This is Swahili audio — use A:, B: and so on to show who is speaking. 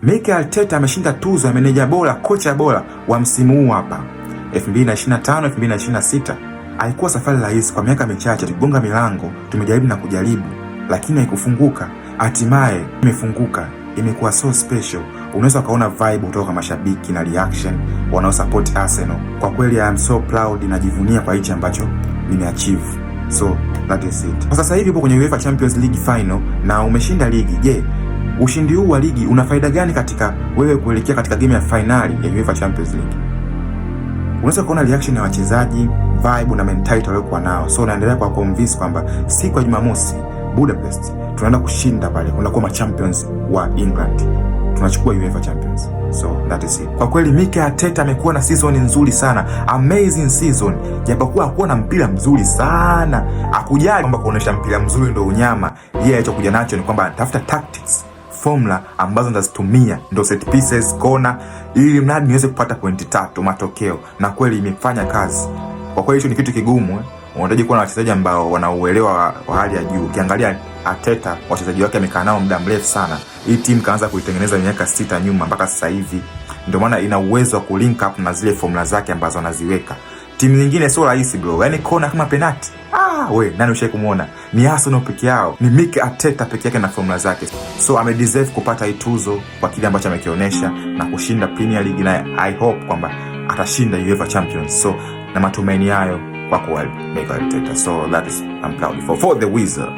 A: Mikel Arteta ameshinda tuzo ya meneja bora, kocha bora wa msimu huu hapa 2025 2026. Haikuwa safari rahisi kwa miaka michache, tukigonga milango, tumejaribu na kujaribu, lakini haikufunguka. Hatimaye imefunguka, imekuwa so special. Unaweza kaona vibe kutoka kwa mashabiki na reaction wanao support Arsenal. Kwa kweli I am so proud, najivunia kwa hichi ambacho nimeachieve. So that is it. Kwa sasa hivi upo kwenye UEFA Champions League final na umeshinda ligi. Je, ushindi huu wa ligi una faida gani katika wewe kuelekea katika game ya finali ya UEFA Champions League? Unaweza kuona reaction ya wachezaji, vibe na mentality waliokuwa nao. So naendelea kwa convince kwamba siku ya Jumamosi Budapest tunaenda kushinda pale, kunakuwa ma champions wa England, tunachukua UEFA Champions. So that is it. Kwa kweli Mikel Arteta amekuwa na season nzuri sana, amazing season. Japokuwa hakuwa na mpira mzuri sana, akujali kwamba kuonesha mpira mzuri ndio unyama. Yeye alichokuja nacho ni kwamba anatafuta tactics, formula ambazo ndazitumia ndo set pieces, corner, ili mradi niweze kupata pointi 3 matokeo, na kweli imefanya kazi. Kwa kweli hicho ni kitu kigumu. Unahitaji kuwa na wachezaji ambao wanauelewa wa hali ya juu. Ukiangalia Arteta, wachezaji wake amekaa nao muda mrefu sana. Hii timu kaanza kuitengeneza miaka 6 nyuma mpaka sasa hivi. Ndio maana ina uwezo wa kulink up na zile formula zake ambazo anaziweka. Timu nyingine sio rahisi bro. Yaani kona kama penalty. Nani ushawahi kumuona? Ni Arsenal peke yao. Ni Mikel Arteta peke yake na formula zake. So ame deserve kupata hii tuzo kwa kile ambacho amekionyesha na kushinda Premier League, na I hope kwamba atashinda UEFA Champions. So na matumaini hayo kwa Mikel Arteta. So that is, I'm proud for the Wizard.